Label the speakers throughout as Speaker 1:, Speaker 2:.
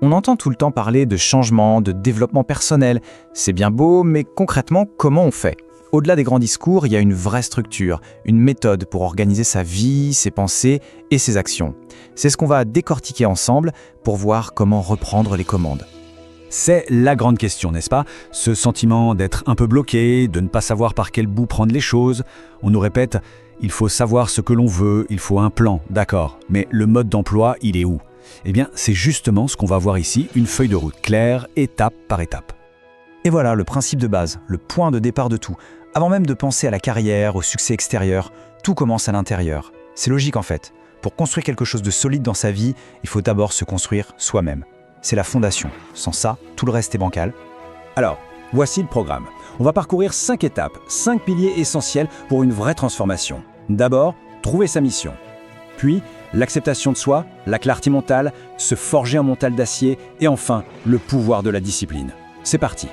Speaker 1: On entend tout le temps parler de changement, de développement personnel. C'est bien beau, mais concrètement, comment on fait? Au-delà des grands discours, il y a une vraie structure, une méthode pour organiser sa vie, ses pensées et ses actions. C'est ce qu'on va décortiquer ensemble pour voir comment reprendre les commandes.
Speaker 2: C'est la grande question, n'est-ce pas? Ce sentiment d'être un peu bloqué, de ne pas savoir par quel bout prendre les choses. On nous répète, il faut savoir ce que l'on veut, il faut un plan, d'accord. Mais le mode d'emploi, il est où? Eh bien, c'est justement ce qu'on va voir ici, une feuille de route claire, étape par étape.
Speaker 1: Et voilà le principe de base, le point de départ de tout. Avant même de penser à la carrière, au succès extérieur, tout commence à l'intérieur. C'est logique en fait. Pour construire quelque chose de solide dans sa vie, il faut d'abord se construire soi-même. C'est la fondation. Sans ça, tout le reste est bancal.
Speaker 2: Alors, voici le programme. On va parcourir 5 étapes, 5 piliers essentiels pour une vraie transformation. D'abord, trouver sa mission. Puis, l'acceptation de soi, la clarté mentale, se forger un mental d'acier et enfin, le pouvoir de la discipline. C'est parti.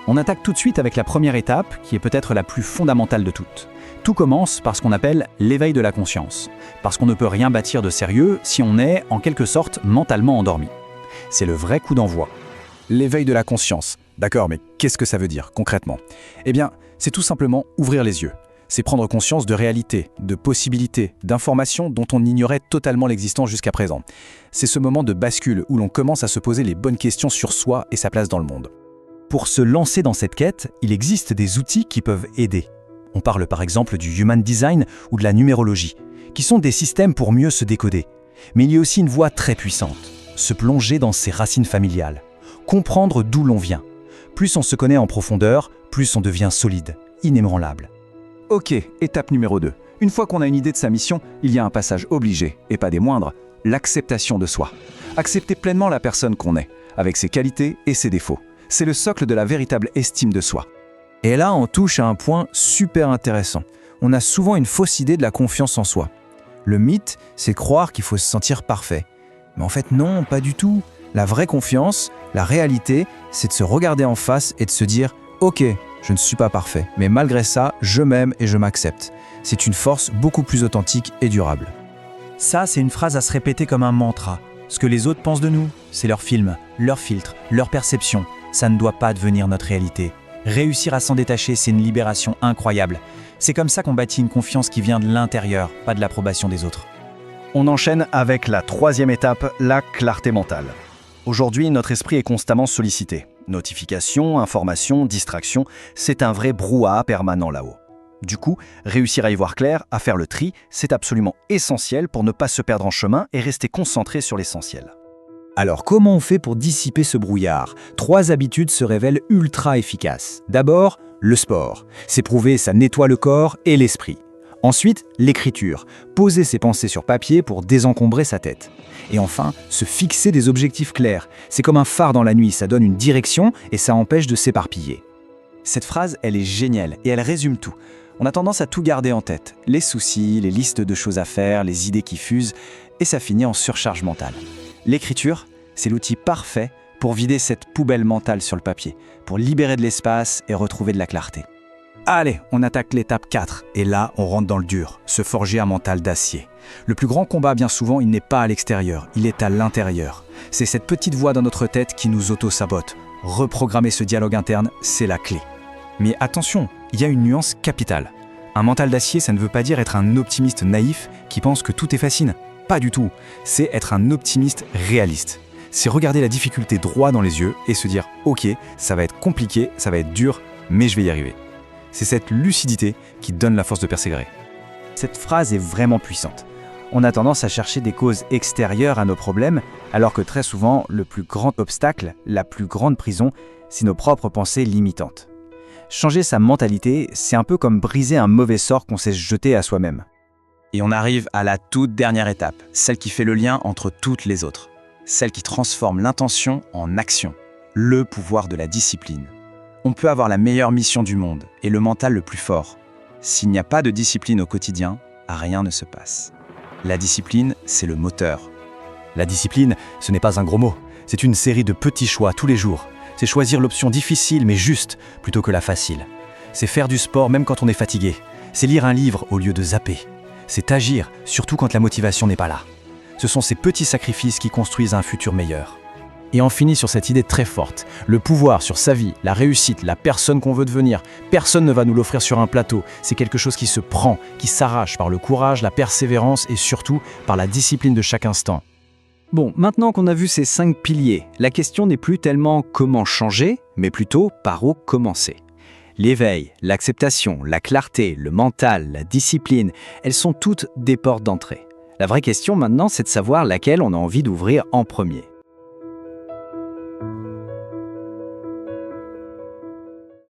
Speaker 1: On attaque tout de suite avec la première étape, qui est peut-être la plus fondamentale de toutes. Tout commence par ce qu'on appelle l'éveil de la conscience. Parce qu'on ne peut rien bâtir de sérieux si on est, en quelque sorte, mentalement endormi. C'est le vrai coup d'envoi. L'éveil de la conscience. D'accord, mais qu'est-ce que ça veut dire concrètement? Eh bien, c'est tout simplement ouvrir les yeux. C'est prendre conscience de réalités, de possibilités, d'informations dont on ignorait totalement l'existence jusqu'à présent. C'est ce moment de bascule où l'on commence à se poser les bonnes questions sur soi et sa place dans le monde. Pour se lancer dans cette quête, il existe des outils qui peuvent aider. On parle par exemple du Human Design ou de la numérologie, qui sont des systèmes pour mieux se décoder. Mais il y a aussi une voie très puissante. Se plonger dans ses racines familiales, comprendre d'où l'on vient. Plus on se connaît en profondeur, plus on devient solide, inébranlable.
Speaker 3: Ok, étape numéro 2. Une fois qu'on a une idée de sa mission, il y a un passage obligé, et pas des moindres, l'acceptation de soi. Accepter pleinement la personne qu'on est, avec ses qualités et ses défauts. C'est le socle de la véritable estime de soi.
Speaker 1: Et là, on touche à un point super intéressant. On a souvent une fausse idée de la confiance en soi. Le mythe, c'est de croire qu'il faut se sentir parfait. Mais en fait, non, pas du tout. La vraie confiance, la réalité, c'est de se regarder en face et de se dire « Ok, je ne suis pas parfait, mais malgré ça, je m'aime et je m'accepte. » C'est une force beaucoup plus authentique et durable. Ça, c'est une phrase à se répéter comme un mantra. Ce que les autres pensent de nous, c'est leur film, leur filtre, leur perception. Ça ne doit pas devenir notre réalité. Réussir à s'en détacher, c'est une libération incroyable. C'est comme ça qu'on bâtit une confiance qui vient de l'intérieur, pas de l'approbation des autres.
Speaker 3: On enchaîne avec la troisième étape, la clarté mentale. Aujourd'hui, notre esprit est constamment sollicité. Notifications, informations, distractions, c'est un vrai brouhaha permanent là-haut. Du coup, réussir à y voir clair, à faire le tri, c'est absolument essentiel pour ne pas se perdre en chemin et rester concentré sur l'essentiel.
Speaker 1: Alors comment on fait pour dissiper ce brouillard? 3 habitudes se révèlent ultra efficaces. D'abord, le sport. C'est prouvé, ça nettoie le corps et l'esprit. Ensuite, l'écriture. Poser ses pensées sur papier pour désencombrer sa tête. Et enfin, se fixer des objectifs clairs. C'est comme un phare dans la nuit, ça donne une direction et ça empêche de s'éparpiller. Cette phrase, elle est géniale et elle résume tout. On a tendance à tout garder en tête. Les soucis, les listes de choses à faire, les idées qui fusent, et ça finit en surcharge mentale. L'écriture, c'est l'outil parfait pour vider cette poubelle mentale sur le papier, pour libérer de l'espace et retrouver de la clarté. Allez, on attaque l'étape 4, et là, on rentre dans le dur, se forger un mental d'acier. Le plus grand combat, bien souvent, il n'est pas à l'extérieur, il est à l'intérieur. C'est cette petite voix dans notre tête qui nous auto-sabote. Reprogrammer ce dialogue interne, c'est la clé. Mais attention, il y a une nuance capitale. Un mental d'acier, ça ne veut pas dire être un optimiste naïf qui pense que tout est facile. Pas du tout. C'est être un optimiste réaliste. C'est regarder la difficulté droit dans les yeux et se dire « Ok, ça va être compliqué, ça va être dur, mais je vais y arriver. » C'est cette lucidité qui donne la force de persévérer. Cette phrase est vraiment puissante. On a tendance à chercher des causes extérieures à nos problèmes, alors que très souvent, le plus grand obstacle, la plus grande prison, c'est nos propres pensées limitantes. Changer sa mentalité, c'est un peu comme briser un mauvais sort qu'on s'est jeté à soi-même. Et on arrive à la toute dernière étape, celle qui fait le lien entre toutes les autres. Celle qui transforme l'intention en action. Le pouvoir de la discipline. On peut avoir la meilleure mission du monde et le mental le plus fort. S'il n'y a pas de discipline au quotidien, rien ne se passe. La discipline, c'est le moteur.
Speaker 2: La discipline, ce n'est pas un gros mot. C'est une série de petits choix tous les jours. C'est choisir l'option difficile mais juste plutôt que la facile. C'est faire du sport même quand on est fatigué. C'est lire un livre au lieu de zapper. C'est agir, surtout quand la motivation n'est pas là. Ce sont ces petits sacrifices qui construisent un futur meilleur.
Speaker 4: Et on finit sur cette idée très forte. Le pouvoir sur sa vie, la réussite, la personne qu'on veut devenir, personne ne va nous l'offrir sur un plateau. C'est quelque chose qui se prend, qui s'arrache par le courage, la persévérance et surtout par la discipline de chaque instant.
Speaker 1: Bon, maintenant qu'on a vu ces 5 piliers, la question n'est plus tellement comment changer, mais plutôt par où commencer. L'éveil, l'acceptation, la clarté, le mental, la discipline, elles sont toutes des portes d'entrée. La vraie question maintenant, c'est de savoir laquelle on a envie d'ouvrir en premier.